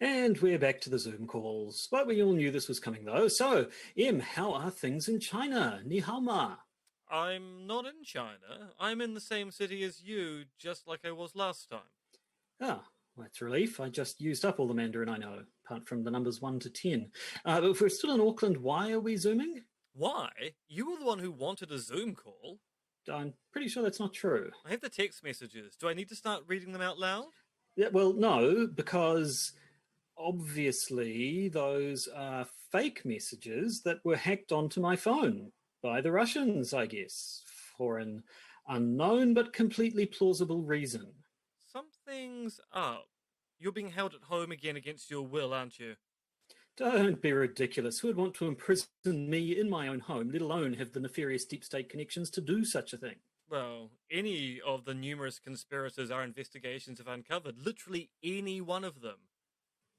And we're back to the Zoom calls. But we all knew this was coming, though. So, Em, how are things in China? Ni hao ma. I'm not in China. I'm in the same city as you, just like I was last time. Ah, that's a relief. I just used up all the Mandarin I know, apart from the numbers 1 to 10. But if we're still in Auckland, why are we Zooming? Why? You were the one who wanted a Zoom call. I'm pretty sure that's not true. I have the text messages. Do I need to start reading them out loud? Yeah, well, no, because obviously those are fake messages that were hacked onto my phone by the Russians, I guess, for an unknown but completely plausible reason. Something's up. You're being held at home again against your will, aren't you? Don't be ridiculous. Who would want to imprison me in my own home, let alone have the nefarious deep state connections to do such a thing? Well, any of the numerous conspirators our investigations have uncovered, literally any one of them.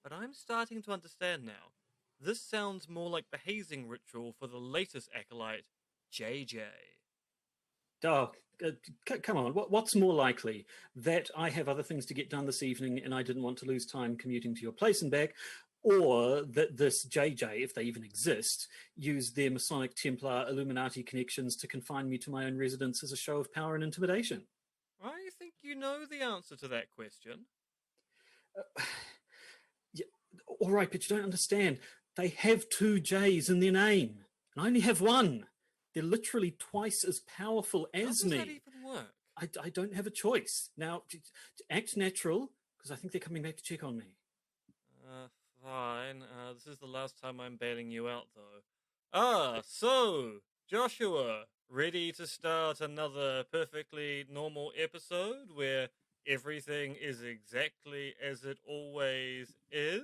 But I'm starting to understand now. This sounds more like the hazing ritual for the latest acolyte, JJ. Oh, come on. What's more likely? That I have other things to get done this evening and I didn't want to lose time commuting to your place and back, or that this JJ, if they even exist, used their Masonic Templar Illuminati connections to confine me to my own residence as a show of power and intimidation? I think you know the answer to that question. Yeah, all right, but you don't understand. They have two J's in their name, and I only have one. They're literally twice as powerful How as does that me. even work? I don't have a choice. Now, act natural, because I think they're coming back to check on me. Uh, fine. This is the last time I'm bailing you out, though. So, Joshua, ready to start another perfectly normal episode where everything is exactly as it always is?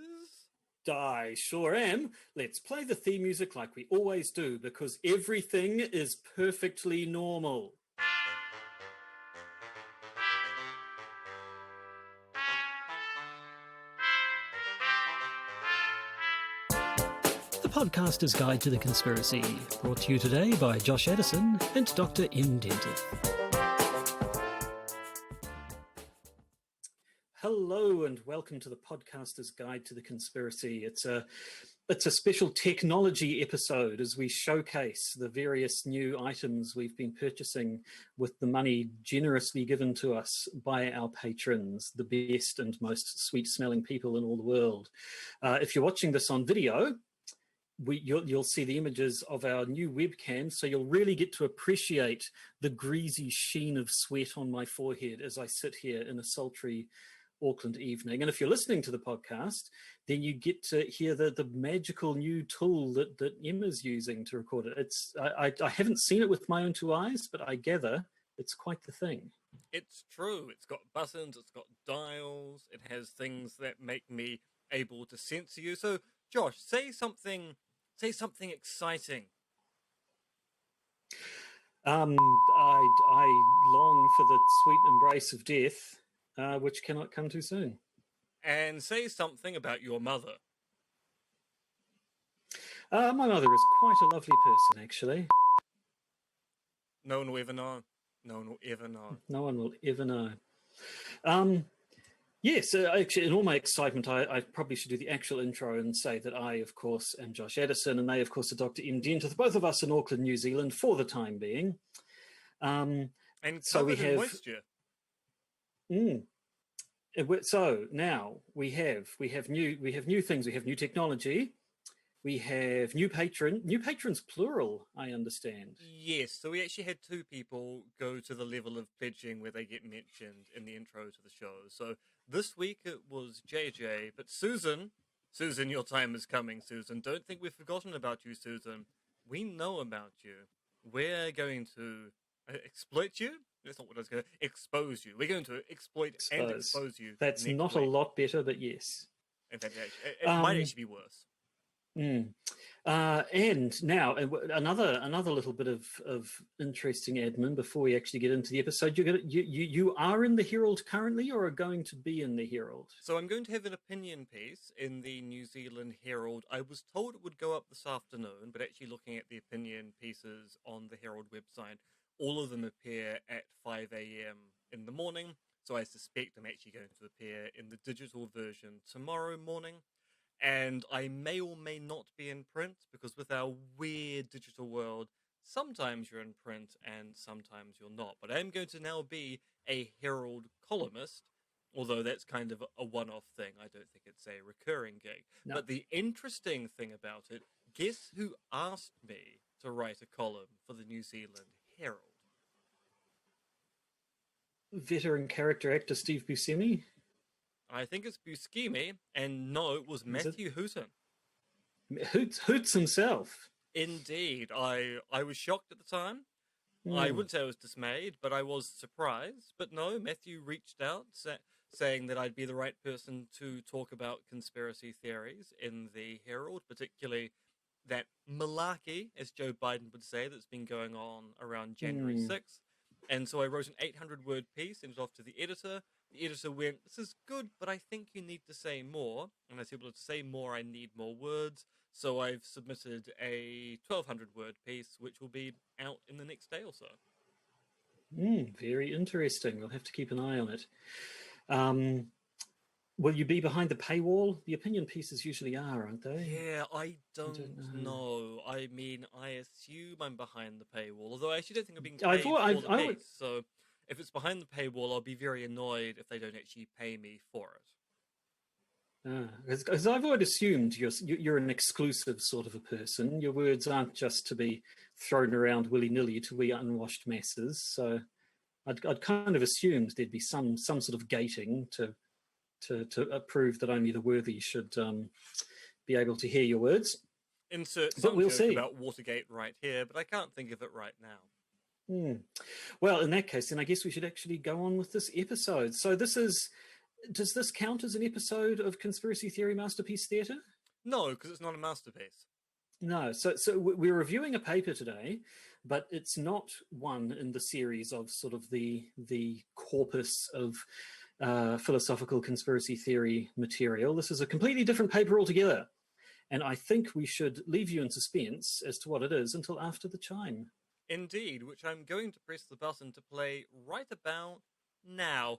I sure am. Let's play the theme music like we always do, because everything is perfectly normal. The Podcaster's Guide to the Conspiracy, brought to you today by Josh Addison and Dr. M. Denton. Hello and welcome to the Podcaster's Guide to the Conspiracy. It's a special technology episode as we showcase the various new items we've been purchasing with the money generously given to us by our patrons, the best and most sweet-smelling people in all the world. If you're watching this on video, you'll see the images of our new webcam, so you'll really get to appreciate the greasy sheen of sweat on my forehead as I sit here in a sultry Auckland evening. And if you're listening to the podcast, then you get to hear the magical new tool that Emma's using to record it. I haven't seen it with my own two eyes, but I gather it's quite the thing. It's true. It's got buttons, it's got dials, it has things that make me able to censor you. So, Josh, say something exciting. I long for the sweet embrace of death, which cannot come too soon. And say something about your mother. My mother is quite a lovely person, actually. No one will ever know. No one will ever know. No one will ever know. Yes, actually, in all my excitement, I probably should do the actual intro and say that I, of course, am Josh Addison, and they, of course, are Dr. M. Dentith, both of us in Auckland, New Zealand, for the time being. And so we have moisture. So now we have new things. We have new technology. We have new patrons plural, I understand. Yes, so we actually had two people go to the level of pledging where they get mentioned in the intro to the show. So this week it was JJ, but Susan, your time is coming, Susan. Don't think we've forgotten about you, Susan. We know about you. We're going to exploit you. That's not what I was going to expose you. We're going to exploit and expose you. That's not a lot better, but yes. In fact, it might actually be worse. And now another little bit of interesting admin before we actually get into the episode. You are in the Herald currently, or are going to be in the Herald? So I'm going to have an opinion piece in the New Zealand Herald. I was told it would go up this afternoon, but actually looking at the opinion pieces on the Herald website, all of them appear at 5 a.m. in the morning. So I suspect I'm actually going to appear in the digital version tomorrow morning. And I may or may not be in print, because with our weird digital world, sometimes you're in print and sometimes you're not. But I am going to now be a Herald columnist, although that's kind of a one-off thing. I don't think it's a recurring gig. No. But the interesting thing about it, guess who asked me to write a column for the New Zealand Herald? Veteran character actor Steve Buscemi. I think it's Buscemi, and no, it was Matthew Hooton. Hoots himself. Indeed. I was shocked at the time. I wouldn't say I was dismayed, but I was surprised. But no, Matthew reached out saying that I'd be the right person to talk about conspiracy theories in the Herald, particularly that malarkey, as Joe Biden would say, that's been going on around January 6th. And so I wrote an 800-word piece, sent it off to the editor. The editor went, "This is good, but I think you need to say more." And I said, "Well, to say more, I need more words." So I've submitted a 1,200-word piece, which will be out in the next day or so. Very interesting. We'll have to keep an eye on it. Will you be behind the paywall? The opinion pieces usually are, aren't they? Yeah, I don't know. I mean, I assume I'm behind the paywall, although I actually don't think I'm being paid for the piece. So if it's behind the paywall, I'll be very annoyed if they don't actually pay me for it. Because I've always assumed you're an exclusive sort of a person. Your words aren't just to be thrown around willy-nilly to we unwashed masses. So I'd kind of assumed there'd be some sort of gating to prove that only the worthy should be able to hear your words. Insert some joke about Watergate right here, but I can't think of it right now. Well, in that case, then I guess we should actually go on with this episode. So does this count as an episode of Conspiracy Theory Masterpiece Theatre? No, because it's not a masterpiece. No, so we're reviewing a paper today, but it's not one in the series of sort of the corpus of philosophical conspiracy theory material. This is a completely different paper altogether. And I think we should leave you in suspense as to what it is until after the chime. Indeed, which I'm going to press the button to play right about now.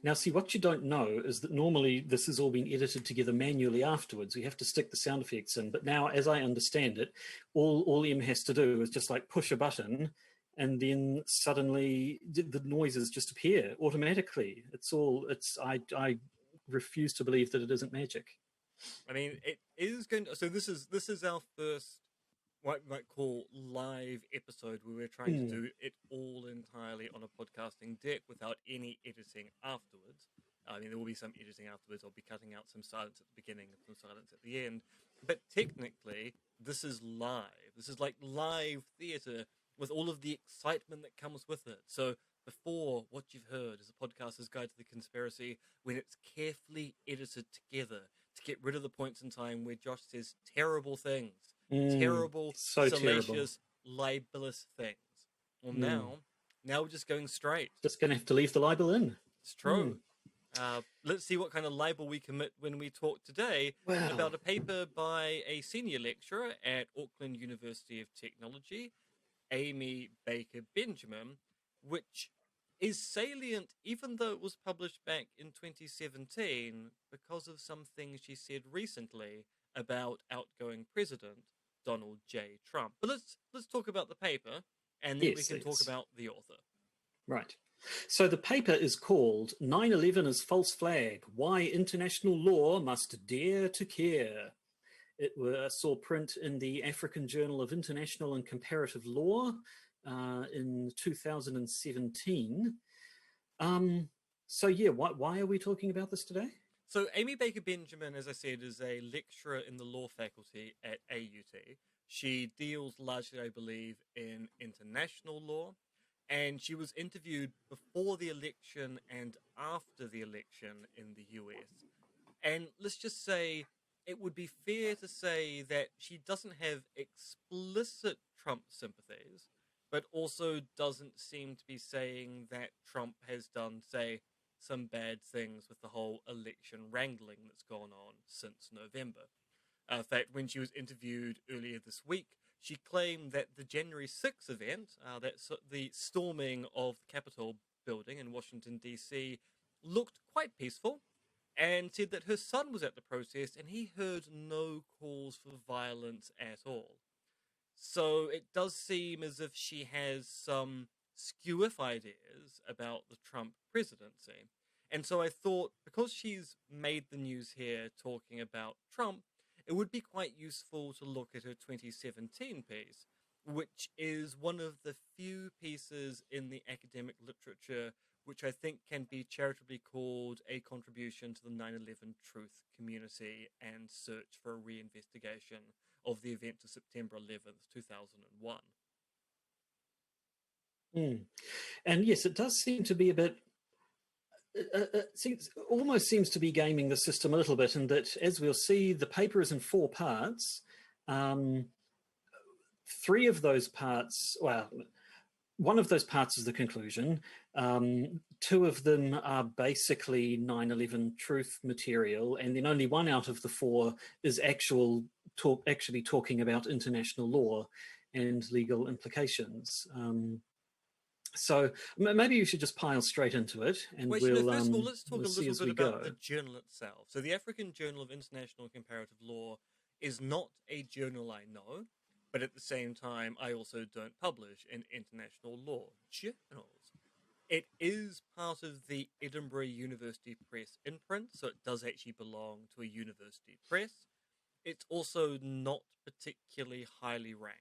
Now, see, what you don't know is that normally this has all been edited together manually afterwards. We have to stick the sound effects in. But now, as I understand it, all Em has to do is just like push a button, and then suddenly the noises just appear automatically. I refuse to believe that it isn't magic. I mean, it is going to... So this is our first, what we might call, live episode where we're trying to do it all entirely on a podcasting deck without any editing afterwards. I mean, there will be some editing afterwards. I'll be cutting out some silence at the beginning and some silence at the end. But technically, this is live. This is like live theatre with all of the excitement that comes with it. So before, what you've heard is a podcaster's guide to the conspiracy when it's carefully edited together to get rid of the points in time where Josh says terrible things. Terrible, salacious, libelous things. Well, now we're just going straight. Just going to have to leave the libel in. It's true. Let's see what kind of libel we commit when we talk today about a paper by a senior lecturer at Auckland University of Technology, Amy Baker Benjamin, which is salient even though it was published back in 2017 because of some things she said recently about outgoing President Donald J. Trump. But let's talk about the paper, and then we can talk about the author. Right. So the paper is called 9/11 is False Flag, Why International Law Must Dare to Care. It saw print in the African Journal of International and Comparative Law in 2017. Why are we talking about this today? So Amy Baker Benjamin, as I said, is a lecturer in the law faculty at AUT. She deals largely, I believe, in international law, and she was interviewed before the election and after the election in the US. And let's just say it would be fair to say that she doesn't have explicit Trump sympathies, but also doesn't seem to be saying that Trump has done, say, some bad things with the whole election wrangling that's gone on since November. In fact, when she was interviewed earlier this week, she claimed that the January 6th event, the storming of the Capitol building in Washington, D.C., looked quite peaceful, and said that her son was at the protest and he heard no calls for violence at all. So it does seem as if she has some skew-if ideas about the Trump presidency. And so I thought, because she's made the news here talking about Trump, it would be quite useful to look at her 2017 piece, which is one of the few pieces in the academic literature which I think can be charitably called a contribution to the 9/11 truth community and search for a reinvestigation of the events of September 11th, 2001. And yes, it does seem to be a bit, almost seems to be gaming the system a little bit, in that, as we'll see, the paper is in 4 parts. 3 of those parts, well, one of those parts is the conclusion. 2 of them are basically 9/11 truth material, and then only 1 out of the 4 is actually talking about international law and legal implications. So maybe you should just pile straight into it, and Well, first of all, let's talk a little bit about the journal itself. So the African Journal of International Comparative Law is not a journal I know, but at the same time, I also don't publish in international law journals. It is part of the Edinburgh University Press imprint, so it does actually belong to a university press. It's also not particularly highly ranked.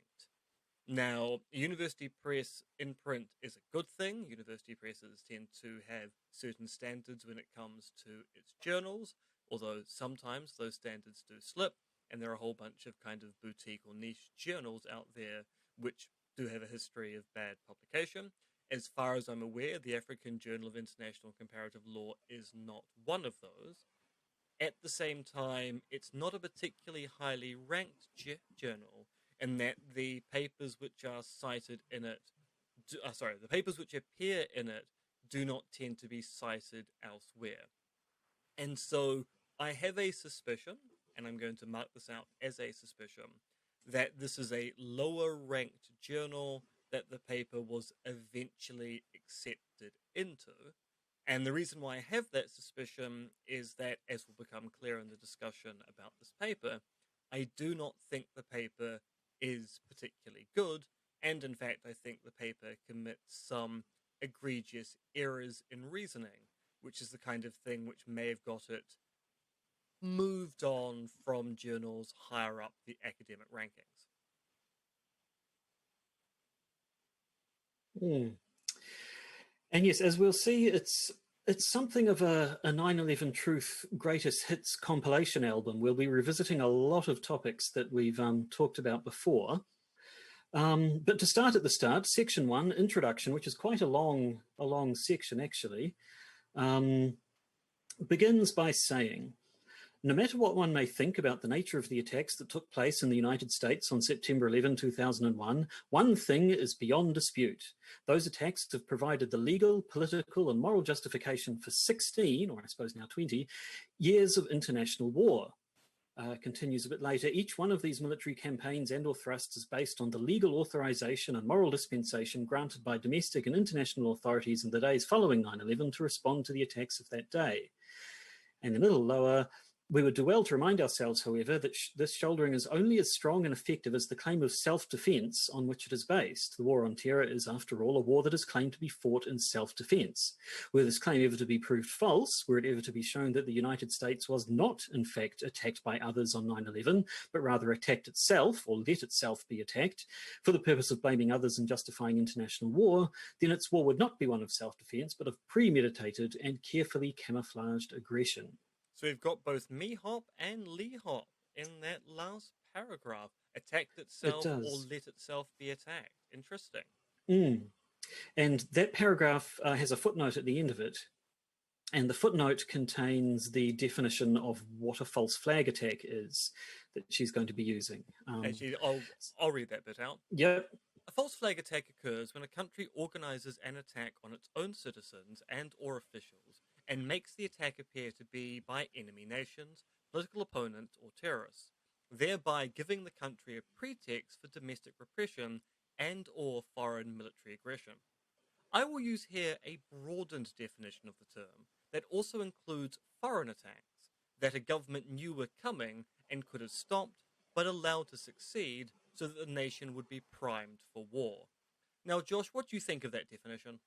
Now, university press imprint is a good thing. University presses tend to have certain standards when it comes to its journals, although sometimes those standards do slip, and there are a whole bunch of kind of boutique or niche journals out there which do have a history of bad publication. As far as I'm aware, the African Journal of International Comparative Law is not one of those. At the same time, it's not a particularly highly ranked journal, in that the papers which are cited in it, the papers which appear in it do not tend to be cited elsewhere. And so I have a suspicion, and I'm going to mark this out as a suspicion, that this is a lower ranked journal that the paper was eventually accepted into. And the reason why I have that suspicion is that, as will become clear in the discussion about this paper, I do not think the paper is particularly good, and in fact I think the paper commits some egregious errors in reasoning, which is the kind of thing which may have got it moved on from journals higher up the academic rankings. And yes, as we'll see, it's something of a 9/11 Truth Greatest Hits compilation album. We'll be revisiting a lot of topics that we've talked about before. But to start at the start, section 1, introduction, which is quite a long section actually, begins by saying, no matter what one may think about the nature of the attacks that took place in the United States on September 11, 2001, one thing is beyond dispute. Those attacks have provided the legal, political, and moral justification for 16, or I suppose now 20, years of international war. Continues a bit later, each one of these military campaigns and or thrusts is based on the legal authorization and moral dispensation granted by domestic and international authorities in the days following 9/11 to respond to the attacks of that day. And a little lower, we would do well to remind ourselves, however, that this shouldering is only as strong and effective as the claim of self-defense on which it is based. The war on terror is, after all, a war that is claimed to be fought in self-defense. Were this claim ever to be proved false, were it ever to be shown that the United States was not, in fact, attacked by others on 9/11, but rather attacked itself, or let itself be attacked, for the purpose of blaming others and justifying international war, then its war would not be one of self-defense, but of premeditated and carefully camouflaged aggression. So we've got both Mihop and Lehop in that last paragraph. Attacked itself or let itself be attacked. Interesting. And that paragraph has a footnote at the end of it. And the footnote contains the definition of what a false flag attack is that she's going to be using. Actually, I'll read that bit out. Yep. A false flag attack occurs when a country organizes an attack on its own citizens and or officials and makes the attack appear to be by enemy nations, political opponents, or terrorists, thereby giving the country a pretext for domestic repression and or foreign military aggression. I will use here a broadened definition of the term that also includes foreign attacks that a government knew were coming and could have stopped, but allowed to succeed so that the nation would be primed for war. Now, Josh, what do you think of that definition?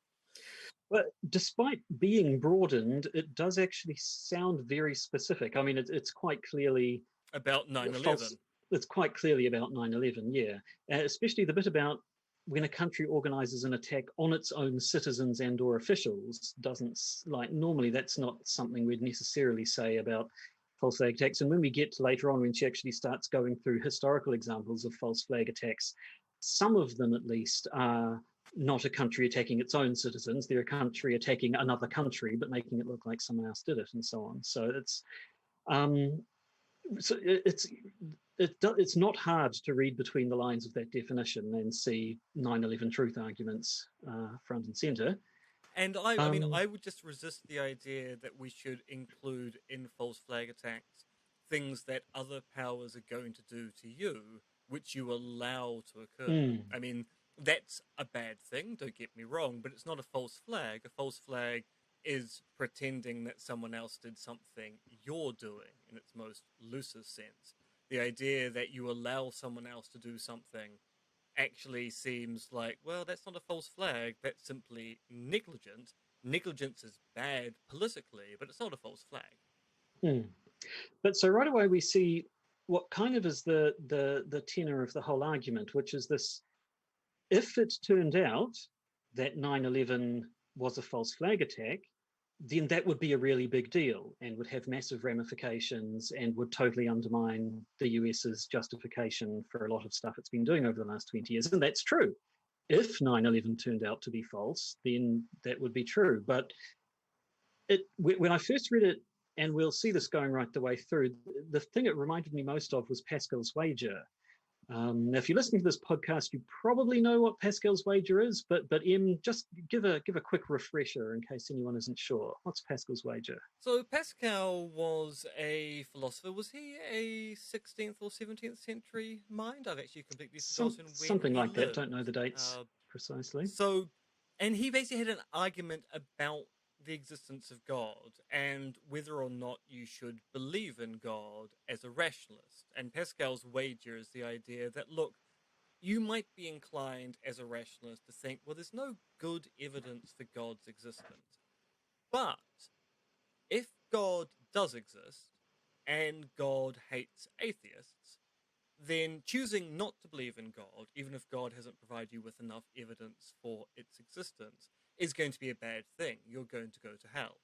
But despite being broadened, it does actually sound very specific. I mean, it's quite clearly About 9/11. false. It's quite clearly about 9/11, yeah. Especially the bit about when a country organizes an attack on its own citizens and or officials doesn't, like, normally that's not something we'd necessarily say about false flag attacks. And when we get to later on, when she actually starts going through historical examples of false flag attacks, some of them at least are not a country attacking its own citizens. They're a country attacking another country, but making it look like someone else did it, and so on. So it's not hard to read between the lines of that definition and see 9/11 truth arguments front and center. And I mean, I would just resist the idea that we should include in false flag attacks things that other powers are going to do to you, which you allow to occur. I mean, that's a bad thing, don't get me wrong, but it's not a false flag. A false flag is pretending that someone else did something you're doing in its most loosest sense. The idea that you allow someone else to do something actually seems like, well, that's not a false flag, that's simply negligent. Negligence is bad politically, but it's not a false flag. But so right away we see what kind of is the tenor of the whole argument, which is this: if it turned out that 9/11 was a false flag attack, then that would be a really big deal and would have massive ramifications and would totally undermine the US's justification for a lot of stuff it's been doing over the last 20 years. And that's true. If 9/11 turned out to be false, then that would be true. But when I first read it, and we'll see this going right the way through, the thing it reminded me most of was Pascal's wager. Now, if you're listening to this podcast, you probably know what Pascal's wager is, but Em, just give a quick refresher in case anyone isn't sure. What's Pascal's wager? So Pascal was a philosopher. Was he a 16th or 17th century mind? I've actually completely forgotten when something like lived. that. Don't know the dates precisely. So, and he basically had an argument about the existence of God and whether or not you should believe in God as a rationalist. And Pascal's wager is the idea that, look, you might be inclined as a rationalist to think, well, there's no good evidence for God's existence. But if God does exist and God hates atheists, then choosing not to believe in God, even if God hasn't provided you with enough evidence for its existence, is going to be a bad thing. You're going to go to hell.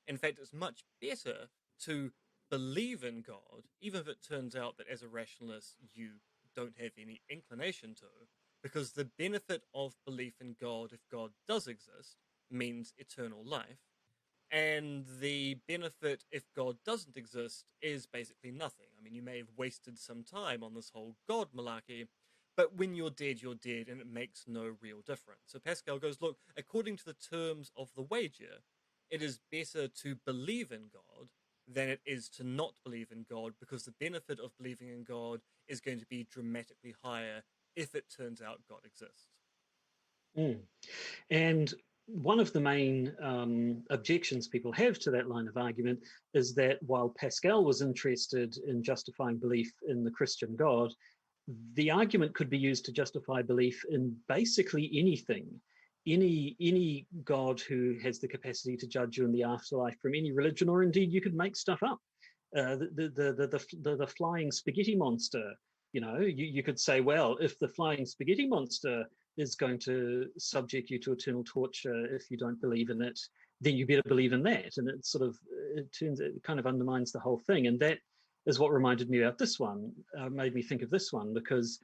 In fact, it's much better to believe in God, even if it turns out that as a rationalist you don't have any inclination to, because the benefit of belief in God, if God does exist, means eternal life. And the benefit, if God doesn't exist, is basically nothing. I mean, you may have wasted some time on this whole God malarkey, but when you're dead, and it makes no real difference. So Pascal goes, look, according to the terms of the wager, it is better to believe in God than it is to not believe in God, because the benefit of believing in God is going to be dramatically higher if it turns out God exists. And one of the main objections people have to that line of argument is that while Pascal was interested in justifying belief in the Christian God, the argument could be used to justify belief in basically anything. Any God who has the capacity to judge you in the afterlife from any religion, or indeed you could make stuff up. The flying spaghetti monster, you could say, well, if the flying spaghetti monster is going to subject you to eternal torture if you don't believe in it, then you better believe in that. And it kind of undermines the whole thing. And that is what reminded me about this one, made me think of this one, because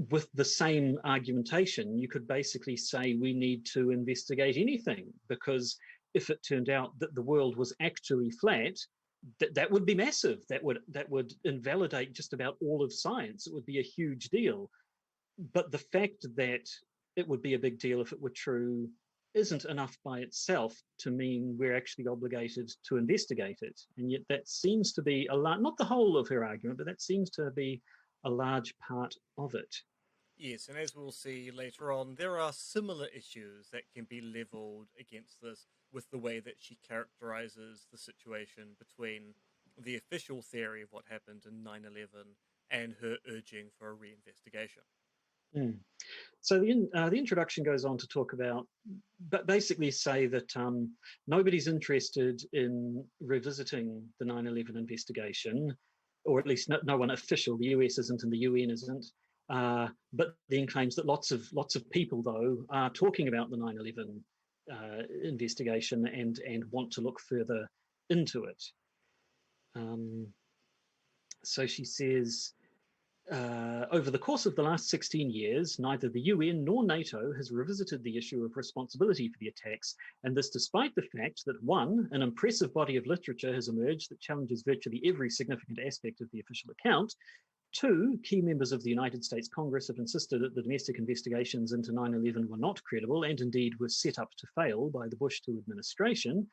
with the same argumentation, you could basically say we need to investigate anything, because if it turned out that the world was actually flat, that would be massive. That would invalidate just about all of science. It would be a huge deal. But the fact that it would be a big deal if it were true isn't enough by itself to mean we're actually obligated to investigate it. And yet that seems to be not the whole of her argument, but that seems to be a large part of it. Yes, and as we'll see later on, there are similar issues that can be leveled against this with the way that she characterizes the situation between the official theory of what happened in 9/11 and her urging for a reinvestigation. So the introduction goes on to talk about, but basically say that nobody's interested in revisiting the 9/11 investigation, or at least no one official. The US isn't, and the UN isn't. But then claims that lots of people, though, are talking about the 9/11 investigation and want to look further into it. So she says, over the course of the last 16 years, neither the UN nor NATO has revisited the issue of responsibility for the attacks, and this despite the fact that, one, an impressive body of literature has emerged that challenges virtually every significant aspect of the official account. Two, key members of the United States Congress have insisted that the domestic investigations into 9/11 were not credible and indeed were set up to fail by the Bush II administration.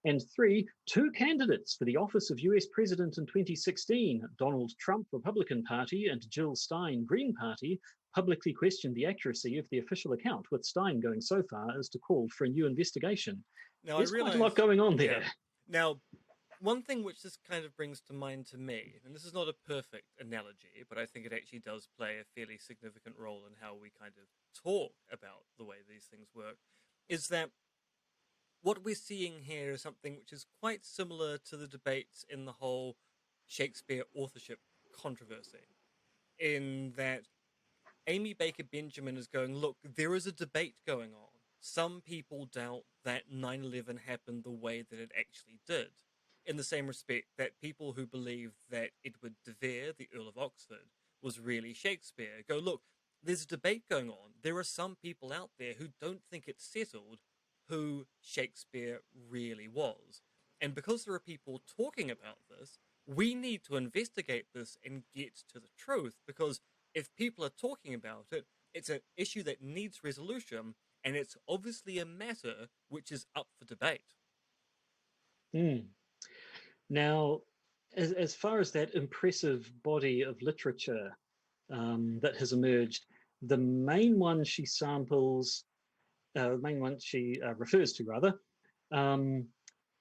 And three, two candidates for the office of US President in 2016, Donald Trump, Republican Party, and Jill Stein, Green Party, publicly questioned the accuracy of the official account, with Stein going so far as to call for a new investigation. Now, There's quite a lot going on there. Yeah. Now, one thing which this kind of brings to mind to me, and this is not a perfect analogy, but I think it actually does play a fairly significant role in how we kind of talk about the way these things work, is that what we're seeing here is something which is quite similar to the debates in the whole Shakespeare authorship controversy, in that Amy Baker Benjamin is going, look, there is a debate going on. Some people doubt that 9/11 happened the way that it actually did. In the same respect that people who believe that Edward de Vere, the Earl of Oxford, was really Shakespeare, go, look, there's a debate going on. There are some people out there who don't think it's settled who Shakespeare really was. And because there are people talking about this, we need to investigate this and get to the truth, because if people are talking about it, it's an issue that needs resolution, and it's obviously a matter which is up for debate. Now, as far as that impressive body of literature that has emerged, the main one she samples, the main one she refers to, rather,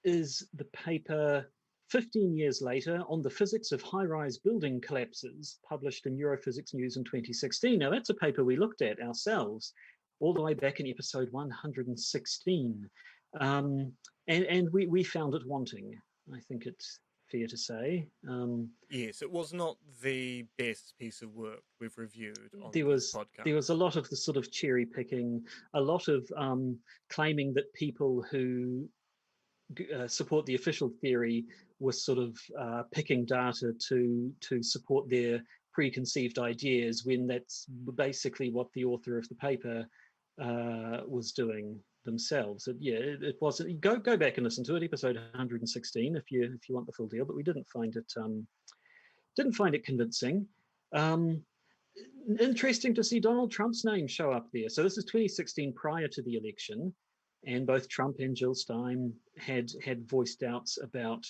is the paper 15 years later on the physics of high-rise building collapses, published in Neurophysics News in 2016. Now, that's a paper we looked at ourselves all the way back in episode 116. And we found it wanting, I think it's fair to say. Yes, it was not the best piece of work we've reviewed on this podcast. There was a lot of the sort of cherry picking, a lot of claiming that people who support the official theory were sort of picking data to support their preconceived ideas, when that's basically what the author of the paper was doing themselves. It wasn't. Go back and listen to it, episode 116, if you want the full deal. But we didn't find it convincing. Interesting to see Donald Trump's name show up there. So this is 2016, prior to the election, and both Trump and Jill Stein had voiced doubts about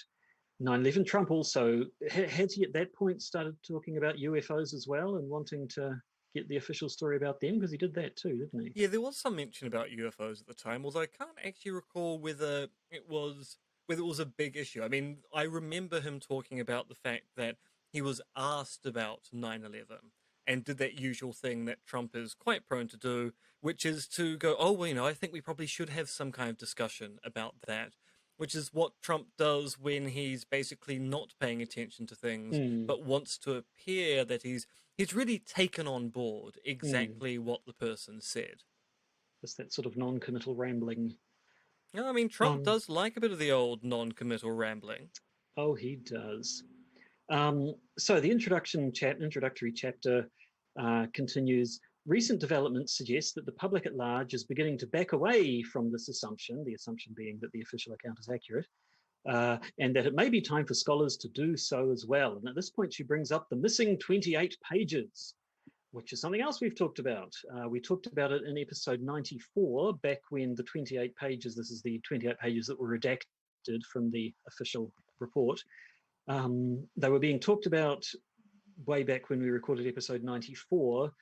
9/11. Trump also had he at that point started talking about UFOs as well and wanting to get the official story about them, because he did that too, didn't he? Yeah, there was some mention about UFOs at the time, although I can't actually recall whether it was a big issue. I mean, I remember him talking about the fact that he was asked about 9/11 and did that usual thing that Trump is quite prone to do, which is to go, oh, well, I think we probably should have some kind of discussion about that, which is what Trump does when he's basically not paying attention to things, but wants to appear that he's really taken on board exactly what the person said. Just that sort of non-committal rambling. Yeah, I mean, Trump does like a bit of the old non-committal rambling. Oh, he does. So the introductory chapter continues. Recent developments suggest that the public at large is beginning to back away from this assumption, the assumption being that the official account is accurate, and that it may be time for scholars to do so as well. And at this point, she brings up the missing 28 pages which is something else we've talked about. We talked about it in episode 94, back when the 28 pages, this is the 28 pages that were redacted from the official report, they were being talked about way back when we recorded episode 94,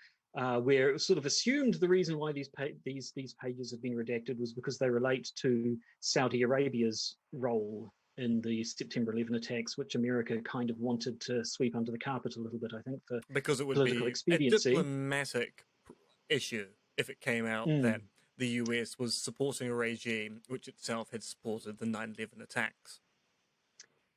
where it was sort of assumed the reason why these pages have been redacted was because they relate to Saudi Arabia's role in the September 11 attacks, which America kind of wanted to sweep under the carpet a little bit, I think, for because it would political be a expediency. diplomatic issue if it came out that the US was supporting a regime which itself had supported the 9/11 attacks.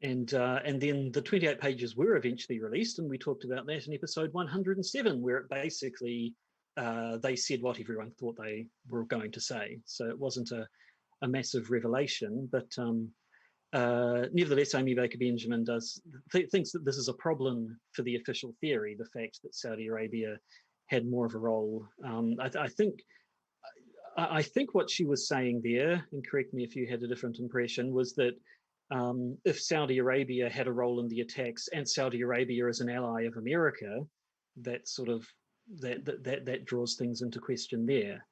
And then the 28 pages were eventually released, and we talked about that in episode 107, where it basically they said what everyone thought they were going to say. So it wasn't a massive revelation, but nevertheless, Amy Baker Benjamin thinks that this is a problem for the official theory, the fact that Saudi Arabia had more of a role. I think what she was saying there, and correct me if you had a different impression, was that if Saudi Arabia had a role in the attacks and Saudi Arabia is an ally of America, that sort of that draws things into question there.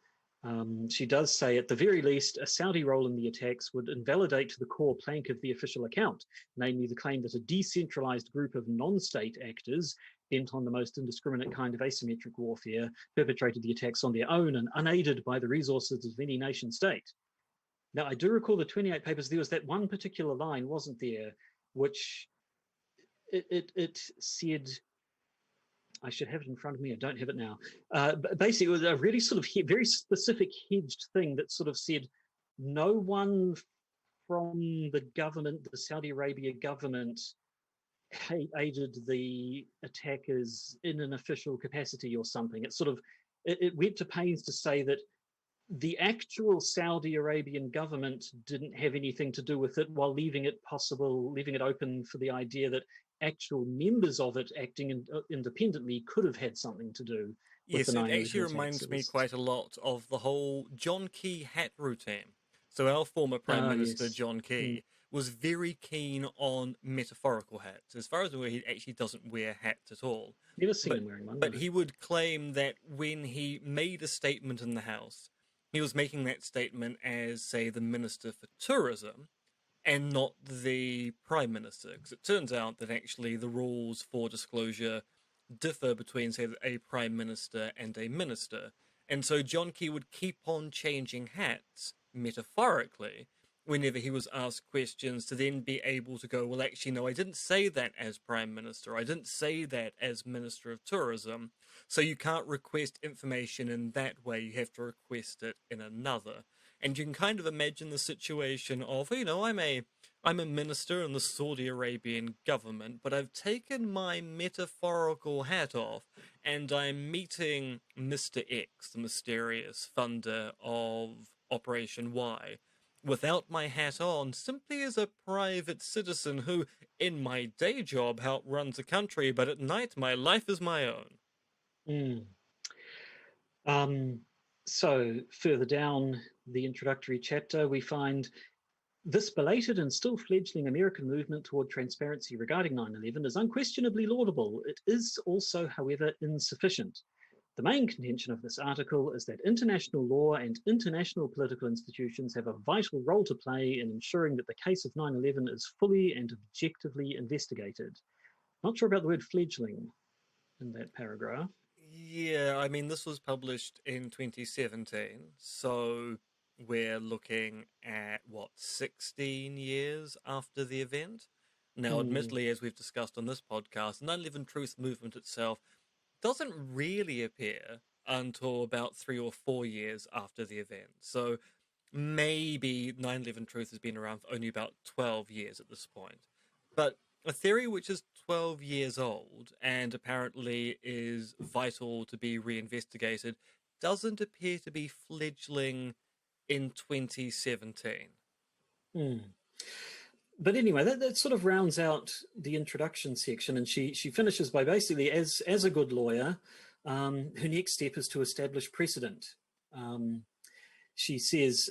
She does say, at the very least, a Saudi role in the attacks would invalidate the core plank of the official account, namely the claim that a decentralized group of non-state actors bent on the most indiscriminate kind of asymmetric warfare perpetrated the attacks on their own and unaided by the resources of any nation state. Now, I do recall the 28 papers, there was that one particular line, wasn't there, which it said, I should have it in front of me, I don't have it now. Basically, it was a really sort of very specific hedged thing that sort of said, no one from the government, the Saudi Arabia government, aided the attackers in an official capacity or something. It sort of, it went to pains to say that the actual Saudi Arabian government didn't have anything to do with it, while leaving it open for the idea that actual members of it acting independently could have had something to do with the 9/11 attacks. Yes, it actually reminds me quite a lot of the whole John Key hat routine. So our former Prime Minister, yes. John Key, was very keen on metaphorical hats. As far as I'm aware, he actually doesn't wear hats at all. Never seen him wearing one. But he would claim that when he made a statement in the House, he was making that statement as, say, the Minister for Tourism and not the Prime Minister. Because it turns out that actually the rules for disclosure differ between, say, a Prime Minister and a Minister. And so John Key would keep on changing hats, metaphorically, whenever he was asked questions, to then be able to go, well, actually, no, I didn't say that as Prime Minister. I didn't say that as Minister of Tourism. So you can't request information in that way. You have to request it in another. And you can kind of imagine the situation of, you know, I'm a minister in the Saudi Arabian government, but I've taken my metaphorical hat off and I'm meeting Mr. X, the mysterious funder of Operation Y, without my hat on, simply as a private citizen who, in my day job, outruns a country, but at night my life is my own. So further down the introductory chapter, we find this belated and still fledgling American movement toward transparency regarding 9/11 is unquestionably laudable. It is also, however, insufficient. The main contention of this article is that international law and international political institutions have a vital role to play in ensuring that the case of 9/11 is fully and objectively investigated. Not sure about the word fledgling in that paragraph. Yeah, I mean, this was published in 2017, so we're looking at, 16 years after the event? Now, admittedly, as we've discussed on this podcast, the 9/11 Truth movement itself doesn't really appear until about 3 or 4 years after the event. So maybe 9/11 Truth has been around for only about 12 years at this point. But a theory which is 12 years old and apparently is vital to be reinvestigated doesn't appear to be fledgling in 2017. But anyway, that sort of rounds out the introduction section, and she finishes by basically, as a good lawyer, her next step is to establish precedent. She says,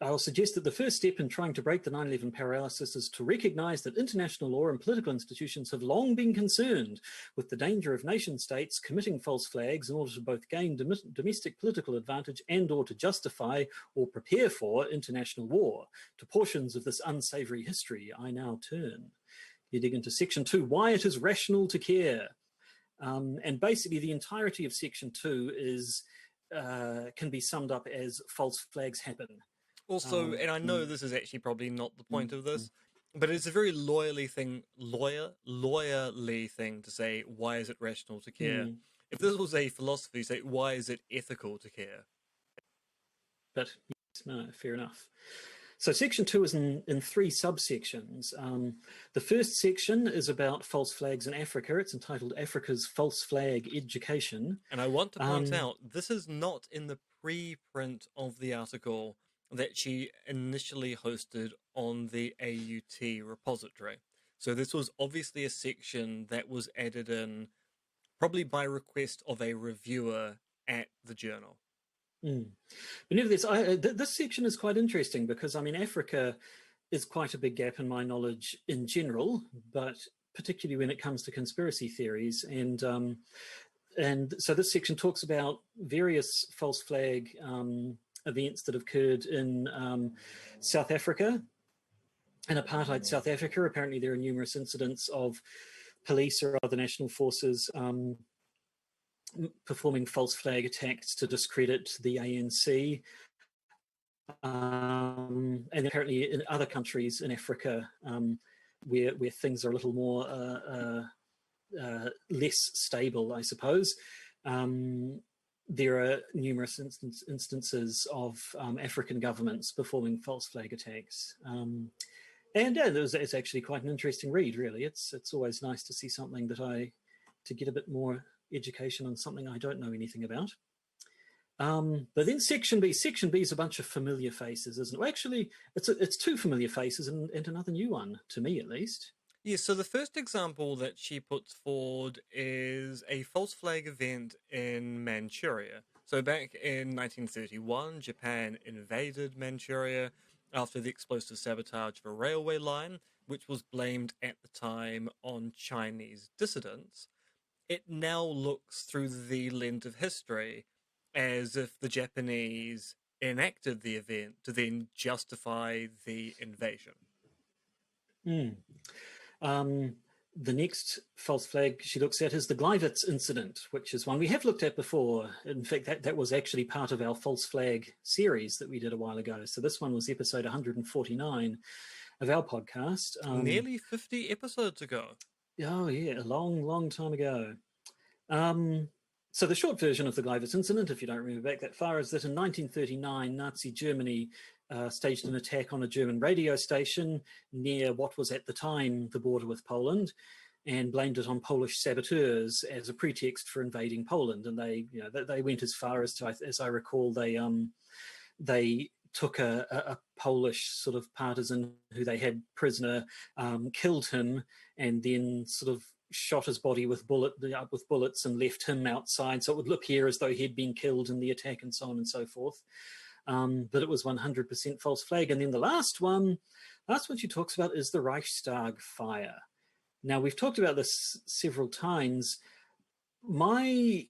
I'll suggest that the first step in trying to break the 9/11 paralysis is to recognize that international law and political institutions have long been concerned with the danger of nation states committing false flags in order to both gain domestic political advantage and or to justify or prepare for international war. To portions of this unsavory history, I now turn. You dig into section 2, why it is rational to care. And basically the entirety of section 2 is can be summed up as false flags happen. Also, and I know this is actually probably not the point of this, but it's a very lawyerly thing to say, why is it rational to care? If this was a philosophy, say, why is it ethical to care? But yes, no, fair enough. So section 2 is in 3 subsections. The first section is about false flags in Africa. It's entitled Africa's False Flag Education. And I want to point out, this is not in the preprint of the article that she initially hosted on the AUT repository. So this was obviously a section that was added in probably by request of a reviewer at the journal. But nevertheless, this section is quite interesting because, I mean, Africa is quite a big gap in my knowledge in general, but particularly when it comes to conspiracy theories. And so this section talks about various false flag events that have occurred in South Africa, in apartheid South Africa. Apparently there are numerous incidents of police or other national forces performing false flag attacks to discredit the ANC. And apparently in other countries in Africa where things are a little more less stable, I suppose, there are numerous instances of African governments performing false flag attacks. And yeah, it's actually quite an interesting read, really. It's always nice to see something to get a bit more education on something I don't know anything about. But then section B is a bunch of familiar faces, isn't it? Well, actually, it's 2 familiar faces and another new one, to me at least. Yeah, so the first example that she puts forward is a false flag event in Manchuria. So back in 1931, Japan invaded Manchuria after the explosive sabotage of a railway line, which was blamed at the time on Chinese dissidents. It now looks through the lens of history as if the Japanese enacted the event to then justify the invasion. The next false flag she looks at is the Gleiwitz incident, which is one we have looked at before. In fact, that was actually part of our false flag series that we did a while ago. So this one was episode 149 of our podcast. Nearly 50 episodes ago. Oh, yeah, a long, long time ago. So the short version of the Gleiwitz incident, if you don't remember back that far, is that in 1939, Nazi Germany staged an attack on a German radio station near what was at the time the border with Poland, and blamed it on Polish saboteurs as a pretext for invading Poland. And they went as far as to, as I recall, they took a Polish sort of partisan who they had prisoner, killed him, and then sort of shot his body with bullets and left him outside, so it would look here as though he'd been killed in the attack and so on and so forth. But it was 100% false flag. And then the last one she talks about is the Reichstag fire. Now, we've talked about this several times. My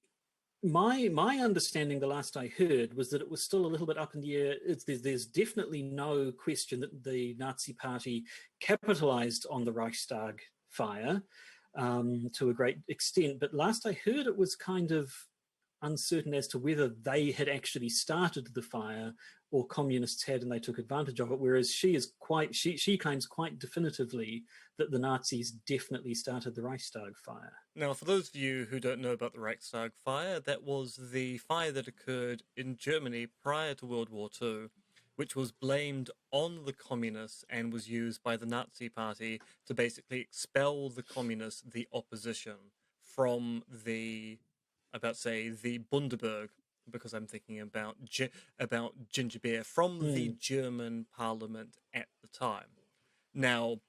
understanding, the last I heard, was that it was still a little bit up in the air. There's definitely no question that the Nazi Party capitalized on the Reichstag fire to a great extent. But last I heard, it was kind of uncertain as to whether they had actually started the fire or communists had and they took advantage of it, whereas she claims quite definitively that the Nazis definitely started the Reichstag fire. Now, for those of you who don't know about the Reichstag fire, that was the fire that occurred in Germany prior to World War II, which was blamed on the communists and was used by the Nazi Party to basically expel the communists, the opposition, from the Bundaberg, because I'm thinking about ginger beer, from the German parliament at the time. Now,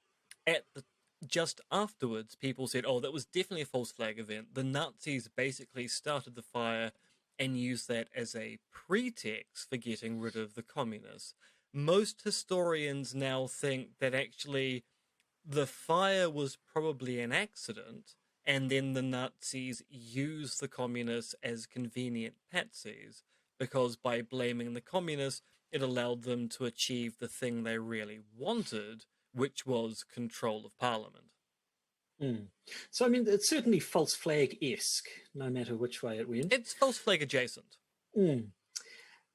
just afterwards, people said, oh, that was definitely a false flag event. The Nazis basically started the fire and use that as a pretext for getting rid of the communists. Most historians now think that actually the fire was probably an accident, and then the Nazis used the communists as convenient patsies, because by blaming the communists, it allowed them to achieve the thing they really wanted, which was control of parliament. Mm. So, I mean, it's certainly false flag-esque, no matter which way it went. It's false flag adjacent. Mm.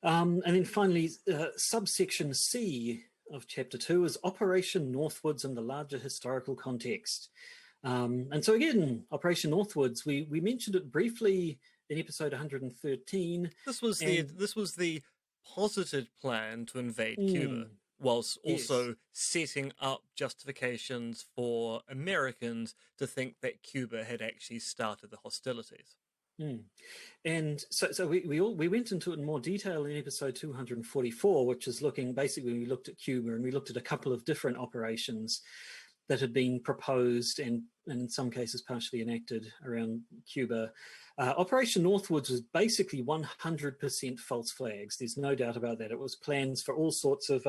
And then finally, subsection C of Chapter 2 is Operation Northwoods in the larger historical context. And so again, Operation Northwoods, we mentioned it briefly in episode 113. This was the posited plan to invade Cuba, Mm, whilst also yes. setting up justifications for Americans to think that Cuba had actually started the hostilities. Mm. And so we went into it in more detail in episode 244, which is looking, basically we looked at Cuba and we looked at a couple of different operations that had been proposed and in some cases partially enacted around Cuba. Operation Northwoods was basically 100% false flags. There's no doubt about that. It was plans for all sorts of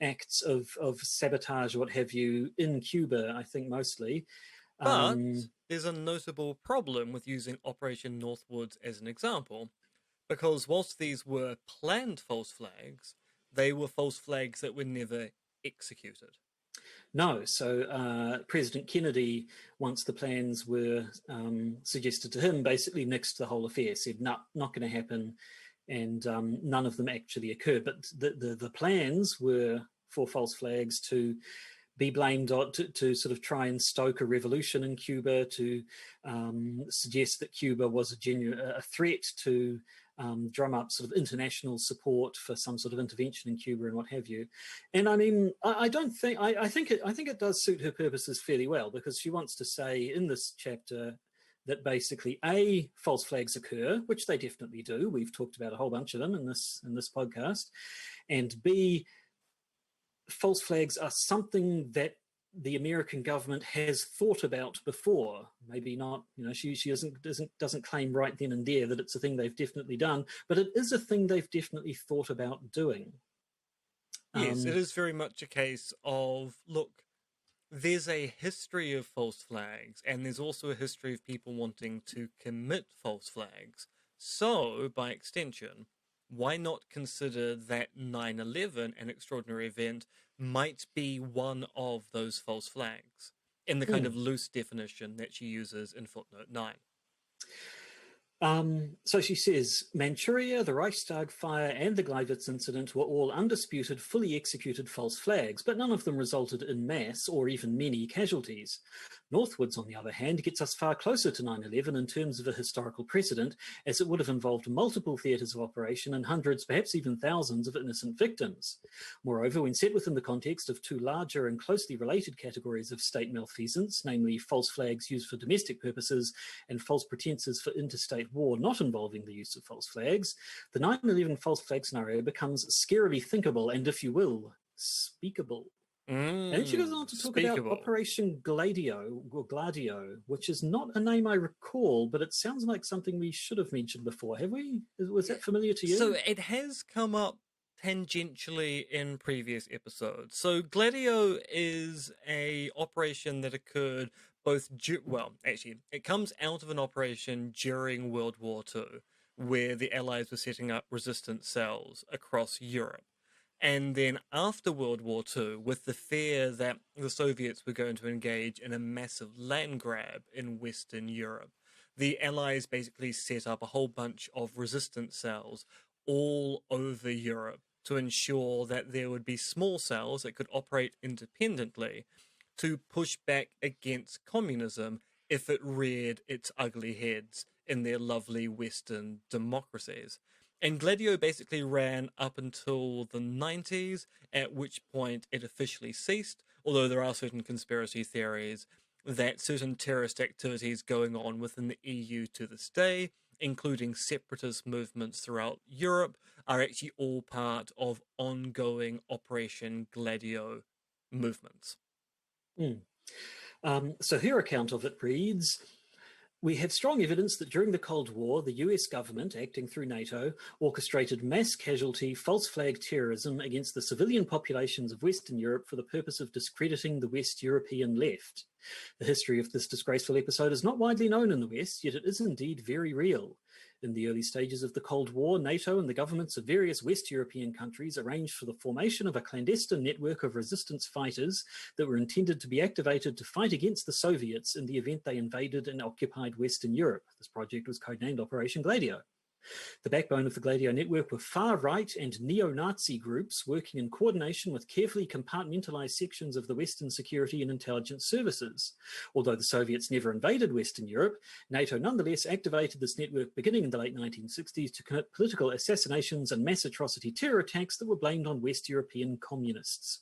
acts of sabotage, what have you, in Cuba, I think mostly. But there's a notable problem with using Operation Northwoods as an example, because whilst these were planned false flags, they were false flags that were never executed. No, so President Kennedy, once the plans were suggested to him, basically nixed the whole affair, said, no, not going to happen, and none of them actually occurred. But the plans were for false flags to be blamed on, to sort of try and stoke a revolution in Cuba, to suggest that Cuba was a threat, to drum up sort of international support for some sort of intervention in Cuba and what have you. And I mean, I think it does suit her purposes fairly well, because she wants to say in this chapter that basically A, false flags occur, which they definitely do. We've talked about a whole bunch of them in this podcast. And B, false flags are something that the American government has thought about before. Maybe not, she doesn't claim right then and there that it's a thing they've definitely done, but it is a thing they've definitely thought about doing. Yes, it is very much a case of, look, there's a history of false flags, and there's also a history of people wanting to commit false flags. So, by extension, why not consider that 9/11, an extraordinary event, might be one of those false flags, in the kind of loose definition that she uses in footnote 9. So she says, Manchuria, the Reichstag fire, and the Gleiwitz incident were all undisputed, fully executed false flags, but none of them resulted in mass or even many casualties. Northwoods, on the other hand, gets us far closer to 9/11 in terms of a historical precedent, as it would have involved multiple theatres of operation and hundreds, perhaps even thousands of innocent victims. Moreover, when set within the context of two larger and closely related categories of state malfeasance, namely false flags used for domestic purposes and false pretenses for interstate war not involving the use of false flags, the 9/11 false flag scenario becomes scarily thinkable and, if you will, speakable. And then she goes on to talk about Operation Gladio, which is not a name I recall, but it sounds like something we should have mentioned before. Have we? Was that familiar to you? So it has come up tangentially in previous episodes. So Gladio is a operation that occurred it comes out of an operation during World War II, where the Allies were setting up resistance cells across Europe. And then after World War II, with the fear that the Soviets were going to engage in a massive land grab in Western Europe, the Allies basically set up a whole bunch of resistance cells all over Europe to ensure that there would be small cells that could operate independently to push back against communism if it reared its ugly heads in their lovely Western democracies. And Gladio basically ran up until the 90s, at which point it officially ceased, although there are certain conspiracy theories that certain terrorist activities going on within the EU to this day, including separatist movements throughout Europe, are actually all part of ongoing Operation Gladio movements. So her account of it reads, We have strong evidence that during the Cold War, the US government, acting through NATO, orchestrated mass casualty, false flag terrorism against the civilian populations of Western Europe for the purpose of discrediting the West European left. The history of this disgraceful episode is not widely known in the West, yet it is indeed very real. In the early stages of the Cold War, NATO and the governments of various West European countries arranged for the formation of a clandestine network of resistance fighters that were intended to be activated to fight against the Soviets in the event they invaded and occupied Western Europe. This project was codenamed Operation Gladio. The backbone of the Gladio network were far-right and neo-Nazi groups working in coordination with carefully compartmentalized sections of the Western security and intelligence services. Although the Soviets never invaded Western Europe, NATO nonetheless activated this network beginning in the late 1960s to commit political assassinations and mass atrocity terror attacks that were blamed on West European communists.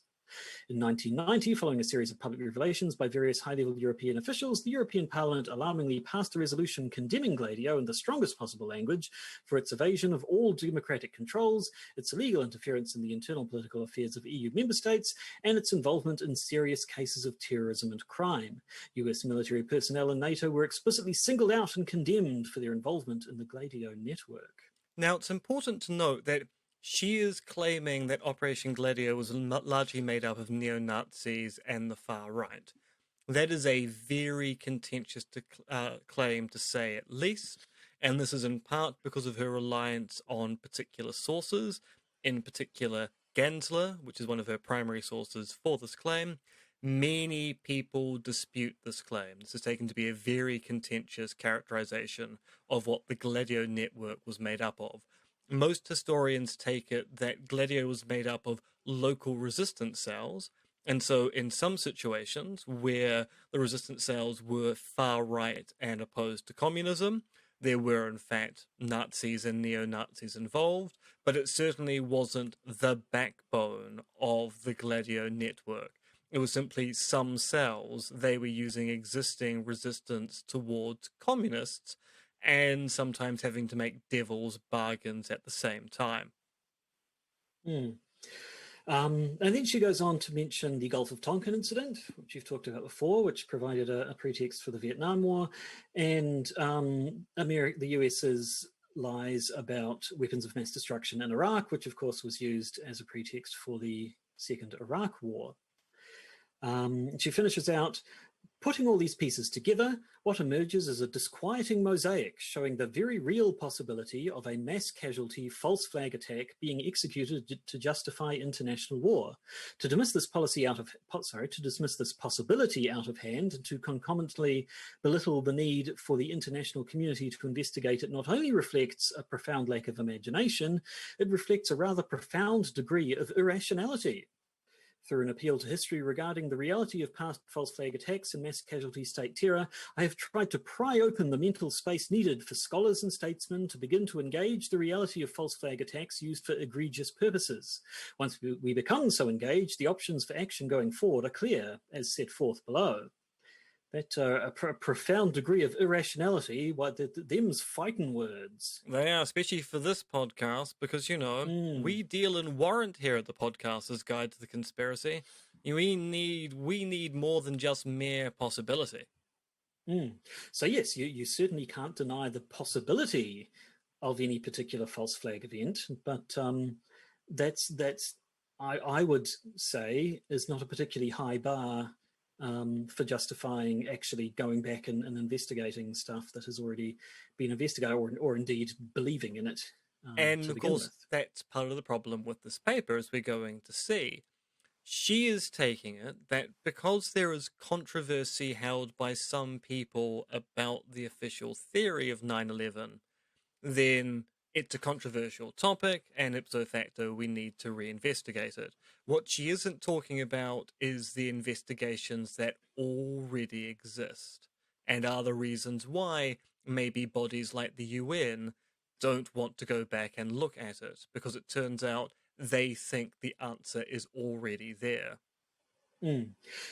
In 1990, following a series of public revelations by various high-level European officials, the European Parliament alarmingly passed a resolution condemning Gladio in the strongest possible language for its evasion of all democratic controls, its illegal interference in the internal political affairs of EU member states, and its involvement in serious cases of terrorism and crime. US military personnel in NATO were explicitly singled out and condemned for their involvement in the Gladio network. Now, it's important to note that she is claiming that Operation Gladio was largely made up of neo-Nazis and the far right. That is a very contentious claim to say, at least, and this is in part because of her reliance on particular sources, in particular Gansler, which is one of her primary sources for this claim. Many people dispute this claim. This is taken to be a very contentious characterization of what the Gladio network was made up of. Most historians take it that Gladio was made up of local resistance cells, and so in some situations where the resistance cells were far right and opposed to communism, there were in fact Nazis and neo-Nazis involved, but it certainly wasn't the backbone of the Gladio network. It was simply some cells. They were using existing resistance towards communists and sometimes having to make devil's bargains at the same time. And then she goes on to mention the Gulf of Tonkin incident, which you've talked about before, which provided a pretext for the Vietnam War, and the US's lies about weapons of mass destruction in Iraq, which of course was used as a pretext for the Second Iraq War. She finishes out, putting all these pieces together, what emerges is a disquieting mosaic showing the very real possibility of a mass casualty false flag attack being executed to justify international war. To dismiss this possibility out of hand, and to concomitantly belittle the need for the international community to investigate it not only reflects a profound lack of imagination, it reflects a rather profound degree of irrationality. Through an appeal to history regarding the reality of past false flag attacks and mass casualty state terror, I have tried to pry open the mental space needed for scholars and statesmen to begin to engage the reality of false flag attacks used for egregious purposes. Once we become so engaged, the options for action going forward are clear, as set forth below. That a profound degree of irrationality, them's fighting words. They are, especially for this podcast, because, we deal in warrant here at the Podcaster's Guide to the Conspiracy. We need more than just mere possibility. So yes, you certainly can't deny the possibility of any particular false flag event, but that's I would say is not a particularly high bar for justifying actually going back and investigating stuff that has already been investigated, or indeed believing in it. And of course, that's part of the problem with this paper, as we're going to see. She is taking it that because there is controversy held by some people about the official theory of 9/11, then it's a controversial topic, and ipso facto we need to reinvestigate it. What she isn't talking about is the investigations that already exist, and are the reasons why maybe bodies like the UN don't want to go back and look at it, because it turns out they think the answer is already there.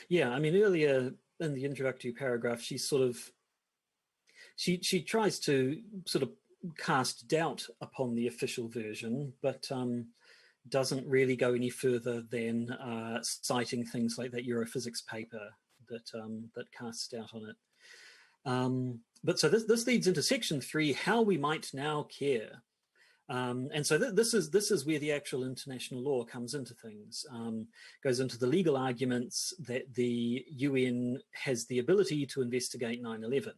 Yeah, I mean, earlier in the introductory paragraph, she tries to sort of cast doubt upon the official version, but doesn't really go any further than citing things like that Europhysics paper that casts doubt on it. But so this leads into section 3, how we might now care. And so this is where the actual international law comes into things, goes into the legal arguments that the UN has the ability to investigate 9/11.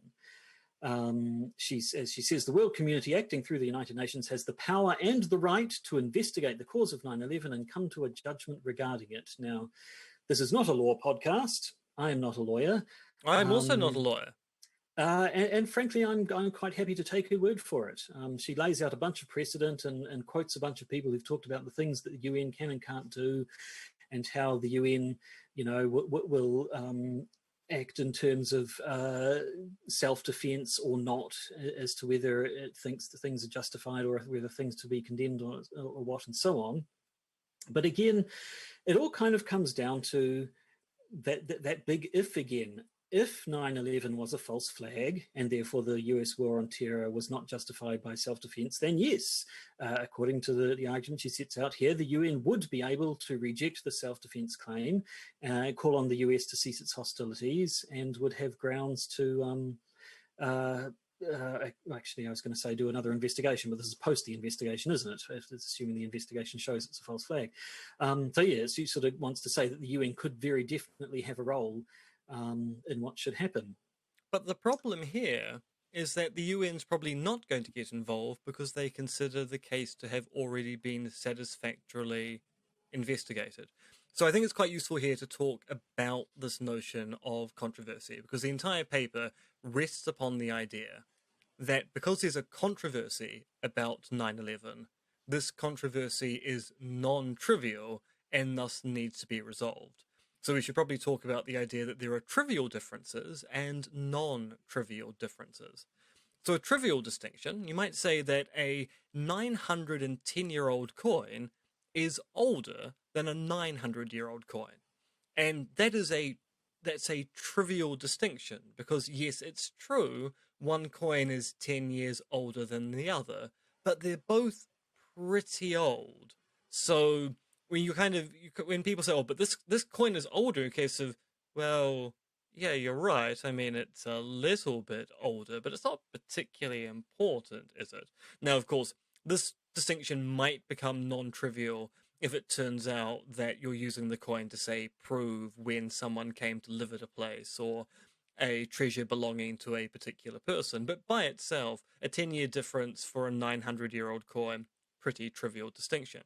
As she says, the world community acting through the United Nations has the power and the right to investigate the cause of 9/11 and come to a judgment regarding it. Now, this is not a law podcast. I am not a lawyer. I'm also not a lawyer. And frankly, I'm quite happy to take her word for it. She lays out a bunch of precedent and quotes a bunch of people who've talked about the things that the UN can and can't do, and how the UN, will act in terms of self-defense or not, as to whether it thinks the things are justified or whether things to be condemned or what, and so on. But again, it all kind of comes down to that big if again. If 9/11 was a false flag and therefore the US war on terror was not justified by self-defense, then yes, according to the argument she sets out here, the UN would be able to reject the self-defense claim, call on the US to cease its hostilities, and would have grounds to actually, I was going to say do another investigation, but this is post the investigation, isn't it? If it's assuming the investigation shows it's a false flag. So yeah, she sort of wants to say that the UN could very definitely have a role in what should happen. But the problem here is that the UN's probably not going to get involved because they consider the case to have already been satisfactorily investigated. So I think it's quite useful here to talk about this notion of controversy, because the entire paper rests upon the idea that because there's a controversy about 9/11, this controversy is non-trivial and thus needs to be resolved. So we should probably talk about the idea that there are trivial differences and non-trivial differences. So a trivial distinction, you might say that a 910-year-old coin is older than a 900-year-old coin. And that's a trivial distinction, because yes, it's true, one coin is 10 years older than the other, but they're both pretty old. So when people say, oh, but this coin is older, in case of, well, yeah, you're right. I mean, it's a little bit older, but it's not particularly important, is it? Now, of course, this distinction might become non-trivial if it turns out that you're using the coin to, say, prove when someone came to live at a place, or a treasure belonging to a particular person. But by itself, a 10-year difference for a 900-year-old coin, pretty trivial distinction.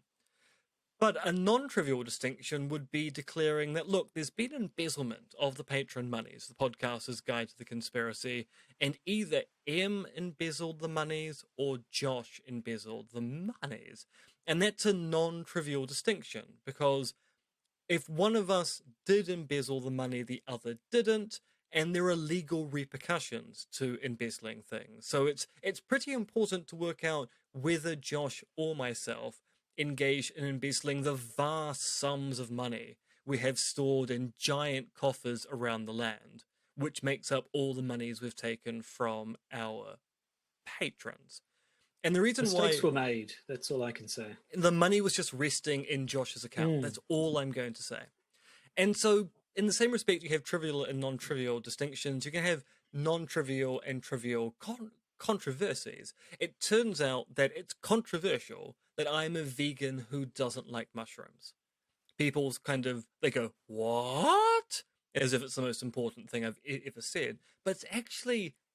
But a non-trivial distinction would be declaring that, look, there's been embezzlement of the patron monies, the podcaster's guide to the conspiracy, and either M embezzled the monies or Josh embezzled the monies. And that's a non-trivial distinction, because if one of us did embezzle the money, the other didn't, and there are legal repercussions to embezzling things. So it's pretty important to work out whether Josh or myself engaged in embezzling the vast sums of money we have stored in giant coffers around the land, which makes up all the monies we've taken from our patrons. And the reason Mistakes were made, that's all I can say. The money was just resting in Josh's account. That's all I'm going to say. And so, in the same respect, you have trivial and non-trivial distinctions. You can have non-trivial and trivial controversies. It turns out that it's controversial that I'm a vegan who doesn't like mushrooms. People they go, what? As if it's the most important thing I've ever said. But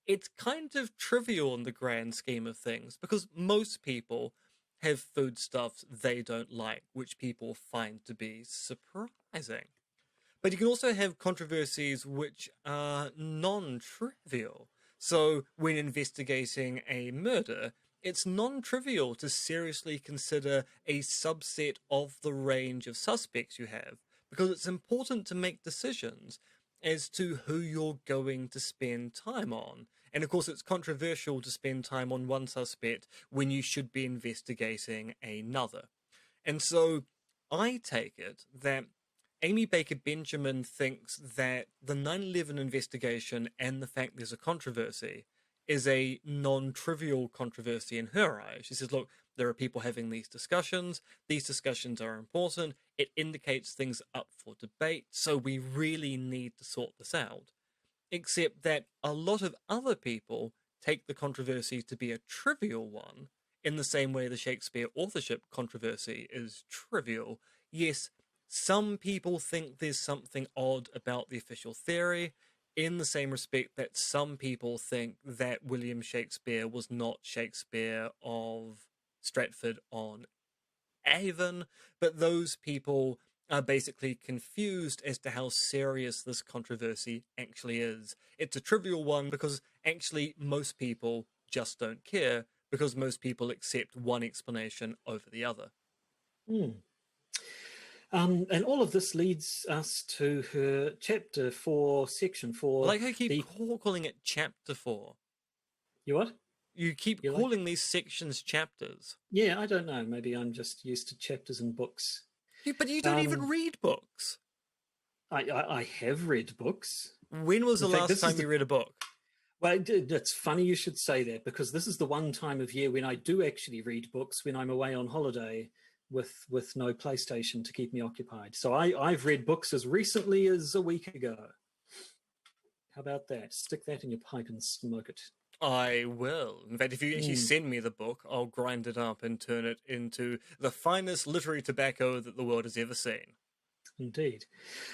it's kind of trivial in the grand scheme of things, because most people have foodstuffs they don't like, which people find to be surprising. But you can also have controversies which are non-trivial. So when investigating a murder, it's non-trivial to seriously consider a subset of the range of suspects you have, because it's important to make decisions as to who you're going to spend time on. And of course, it's controversial to spend time on one suspect when you should be investigating another. And so I take it that Amy Baker Benjamin thinks that the 9/11 investigation and the fact there's a controversy is a non-trivial controversy in her eyes. She says, look, there are people having these discussions. These discussions are important. It indicates things up for debate. So we really need to sort this out. except that a lot of other people take the controversy to be a trivial one, in the same way the Shakespeare authorship controversy is trivial. Yes, some people think there's something odd about the official theory, in the same respect that some people think that William Shakespeare was not Shakespeare of Stratford on Avon, but those people are basically confused as to how serious this controversy actually is. It's a trivial one because actually most people just don't care, because most people accept one explanation over the other. Mm. And all of this leads us to her chapter 4, section 4. I like how you keep calling it chapter 4. You what? You keep calling these sections chapters. Yeah, I don't know. Maybe I'm just used to chapters in books. But you don't even read books. I have read books. When was the last time you read a book? Well, it's funny you should say that, because this is the one time of year when I do actually read books, when I'm away on holiday with no PlayStation to keep me occupied. So I've read books as recently as a week ago. How about that? Stick that in your pipe and smoke it. I will. In fact, if you actually send me the book, I'll grind it up and turn it into the finest literary tobacco that the world has ever seen. Indeed.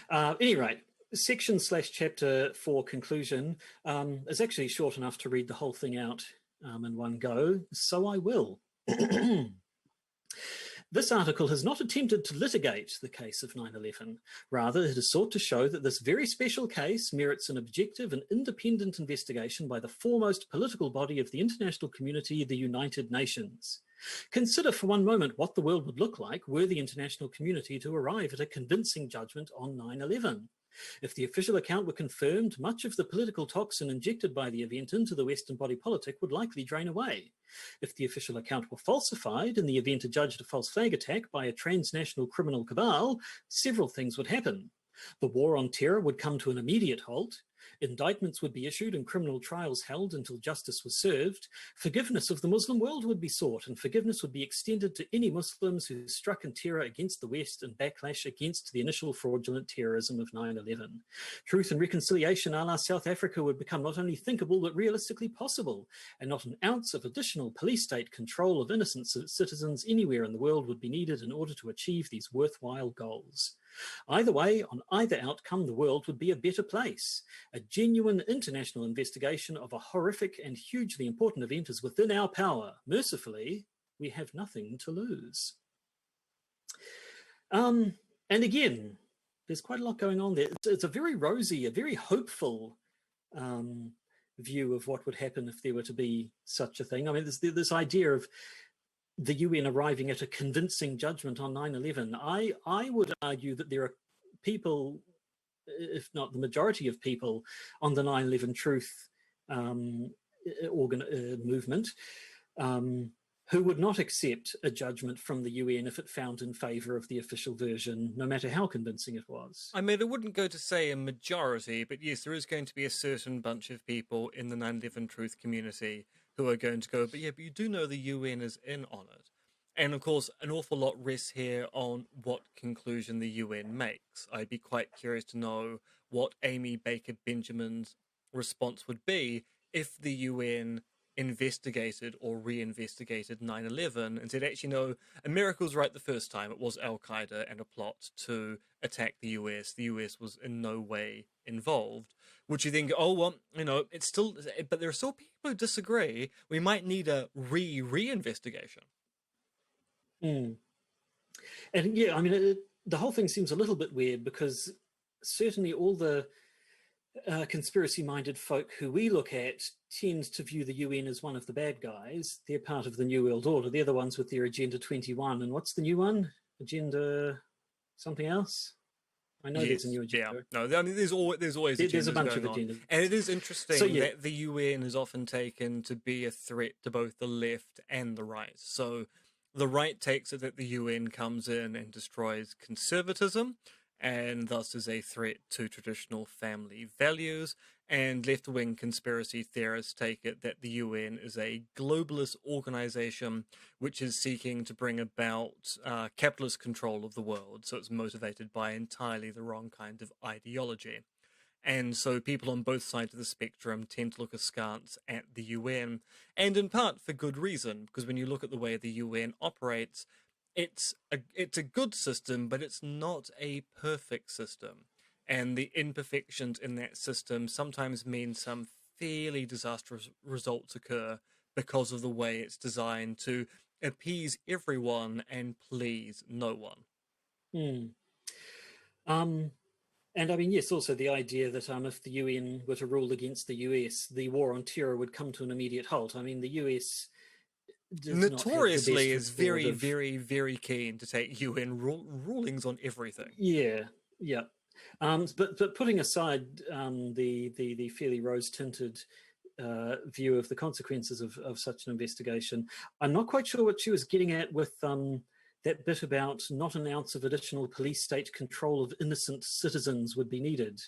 Any rate, section/chapter 4 conclusion is actually short enough to read the whole thing out in one go, so I will. This article has not attempted to litigate the case of 9/11. Rather, it has sought to show that this very special case merits an objective and independent investigation by the foremost political body of the international community, the United Nations. Consider for one moment what the world would look like were the international community to arrive at a convincing judgment on 9/11. If the official account were confirmed, much of the political toxin injected by the event into the Western body politic would likely drain away. If the official account were falsified and the event adjudged a false flag attack by a transnational criminal cabal, several things would happen. The war on terror would come to an immediate halt. Indictments would be issued and criminal trials held until justice was served. Forgiveness of the Muslim world would be sought, and forgiveness would be extended to any Muslims who struck in terror against the West in backlash against the initial fraudulent terrorism of 9/11. Truth and reconciliation a la South Africa would become not only thinkable but realistically possible, and not an ounce of additional police state control of innocent citizens anywhere in the world would be needed in order to achieve these worthwhile goals. Either way, on either outcome, the world would be a better place. A genuine international investigation of a horrific and hugely important event is within our power. Mercifully, we have nothing to lose. And again, there's quite a lot going on there. It's a very rosy, a very hopeful view of what would happen if there were to be such a thing. I mean, there's this idea of the UN arriving at a convincing judgment on 9/11. I would argue that there are people, if not the majority of people, on the 9/11 Truth movement who would not accept a judgment from the UN if it found in favour of the official version, no matter how convincing it was. I mean, I wouldn't go to say a majority, but yes, there is going to be a certain bunch of people in the 9/11 Truth community who are going to go, but you do know the UN is in on it. And of course, an awful lot rests here on what conclusion the UN makes. I'd be quite curious to know what Amy Baker Benjamin's response would be if the UN investigated or re-investigated 9/11 and said, actually, no, America was right the first time. It was Al-Qaeda and a plot to attack the US. The US was in no way involved. Would you think, oh, well, it's still, but there are still people who disagree. We might need a re-investigation. And yeah, I mean, the whole thing seems a little bit weird because certainly all the conspiracy-minded folk who we look at tend to view the UN as one of the bad guys. They're part of the New World Order. They're the ones with their Agenda 21. And what's the new one? Agenda something else? I know there's a new agenda. Yeah. No, I mean, there's always there's a bunch of agendas. And it is interesting that the UN is often taken to be a threat to both the left and the right. So the right takes it that the UN comes in and destroys conservatism, and thus is a threat to traditional family values, and left-wing conspiracy theorists take it that the UN is a globalist organization which is seeking to bring about capitalist control of the world, so it's motivated by entirely the wrong kind of ideology. And so people on both sides of the spectrum tend to look askance at the UN, and in part for good reason, because when you look at the way the UN operates, it's a good system, but it's not a perfect system. And the imperfections in that system sometimes mean some fairly disastrous results occur because of the way it's designed to appease everyone and please no one. Hmm. And I mean, yes, also the idea that if the UN were to rule against the US, the war on terror would come to an immediate halt. I mean, the US does not have the best Notoriously is record very, of. very, very keen to take UN rulings on everything. Yeah, yeah. But putting aside the fairly rose-tinted view of the consequences of such an investigation, I'm not quite sure what she was getting at with that bit about not an ounce of additional police state control of innocent citizens would be needed.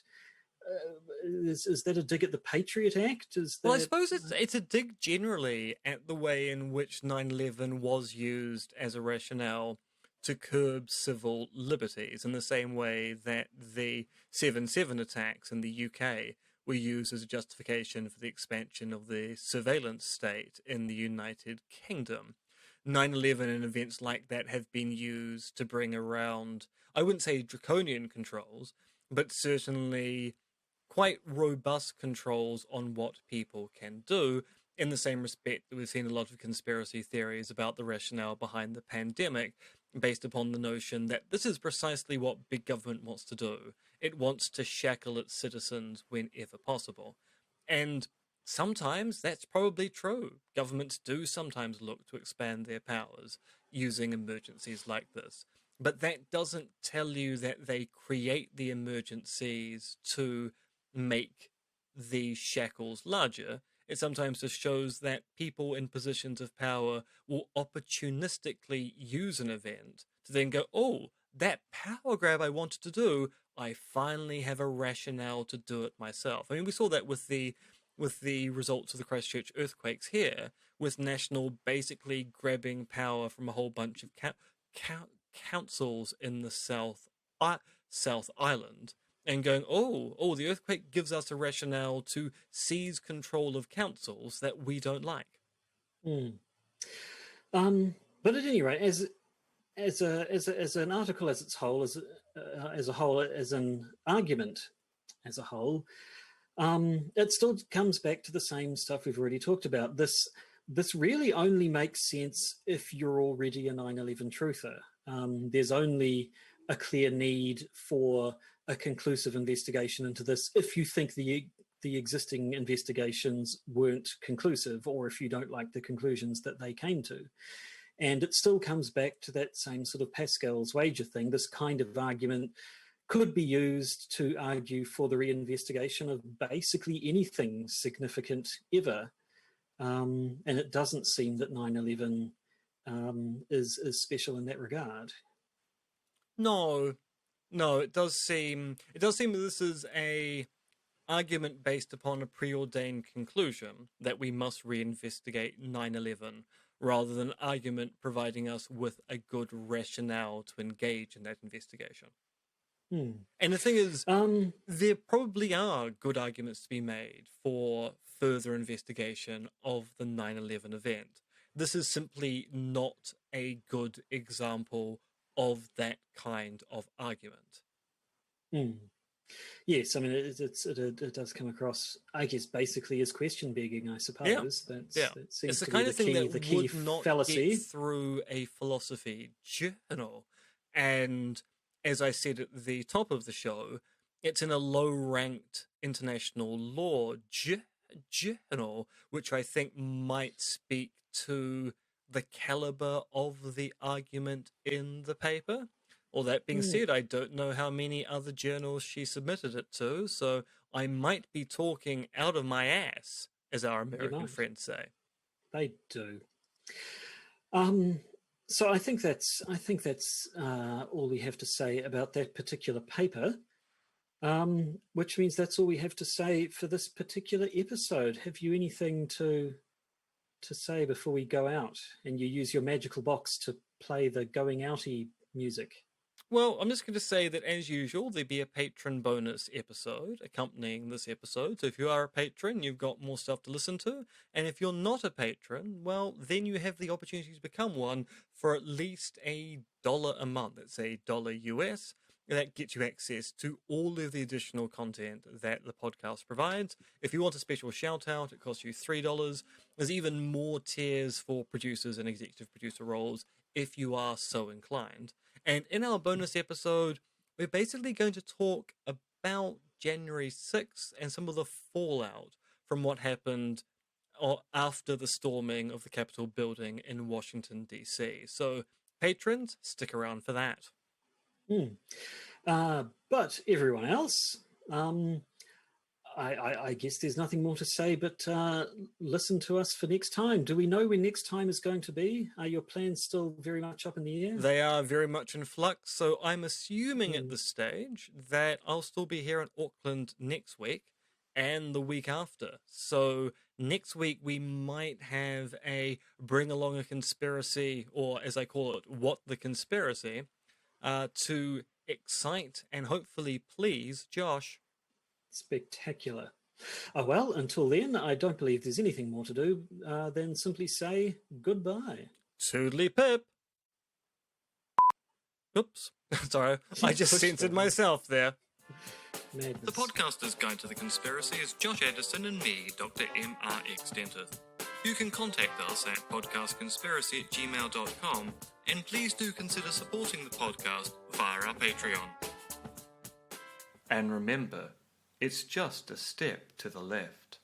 Is that a dig at the Patriot Act? Is that... Well, I suppose it's a dig generally at the way in which 9/11 was used as a rationale to curb civil liberties, in the same way that the 7/7 attacks in the UK were used as a justification for the expansion of the surveillance state in the United Kingdom. 9/11 and events like that have been used to bring around, I wouldn't say draconian controls, but certainly quite robust controls on what people can do, in the same respect that we've seen a lot of conspiracy theories about the rationale behind the pandemic, based upon the notion that this is precisely what big government wants to do. It wants to shackle its citizens whenever possible. And sometimes that's probably true. Governments do sometimes look to expand their powers using emergencies like this. But that doesn't tell you that they create the emergencies to make the shackles larger. It sometimes just shows that people in positions of power will opportunistically use an event to then go, oh, that power grab I wanted to do, I finally have a rationale to do it myself. I mean, we saw that with the results of the Christchurch earthquakes here, with National basically grabbing power from a whole bunch of councils in the South Island and going, oh, the earthquake gives us a rationale to seize control of councils that we don't like. Mm. But at any rate, as an article as its whole, as a whole, as an argument as a whole, it still comes back to the same stuff we've already talked about. This really only makes sense if you're already a 9/11 truther. There's only a clear need for a conclusive investigation into this if you think the existing investigations weren't conclusive, or if you don't like the conclusions that they came to. And it still comes back to that same sort of Pascal's wager thing. This kind of argument could be used to argue for the reinvestigation of basically anything significant ever. And it doesn't seem that 9/11 is special in that regard. No, it does seem that this is a argument based upon a preordained conclusion that we must reinvestigate 9/11, rather than an argument providing us with a good rationale to engage in that investigation. And the thing is, there probably are good arguments to be made for further investigation of the 9/11 event. This is simply not a good example of that kind of argument. Yes, I mean it does come across, I guess, basically as question begging. I suppose that seems it's the to kind be of thing that the key would not fallacy. get through a philosophy journal. And as I said at the top of the show, it's in a low-ranked international law journal, which I think might speak to the caliber of the argument in the paper. All that being said, I don't know how many other journals she submitted it to, so I might be talking out of my ass, as our American friends say. They do. So I think that's all we have to say about that particular paper, which means that's all we have to say for this particular episode. Have you anything to say before we go out and you use your magical box to play the going outy music? Well, I'm just going to say that, as usual, there'll be a patron bonus episode accompanying this episode. So if you are a patron, you've got more stuff to listen to. And if you're not a patron, well, then you have the opportunity to become one for at least $1 a month. It's $1 US. That gets you access to all of the additional content that the podcast provides. If you want a special shout out, it costs you $3. There's even more tiers for producers and executive producer roles if you are so inclined. And in our bonus episode, we're basically going to talk about January 6th and some of the fallout from what happened after the storming of the Capitol building in Washington, D.C. So, patrons, stick around for that. But everyone else, I guess there's nothing more to say, but listen to us for next time. Do we know when next time is going to be? Are your plans still very much up in the air? They are very much in flux, so I'm assuming at this stage that I'll still be here in Auckland next week and the week after. So next week we might have a bring along a conspiracy, or as I call it, what the conspiracy, to excite and hopefully please Josh. Spectacular. Well, until then, I don't believe there's anything more to do than simply say goodbye. Toodly pip. Oops. Sorry, I just censored myself there. Madness. The Podcaster's Guide to the Conspiracy is Josh Anderson and me, Dr. M.R.X. Dentith. You can contact us at podcastconspiracy@gmail.com, and please do consider supporting the podcast via our Patreon. And remember, it's just a step to the left.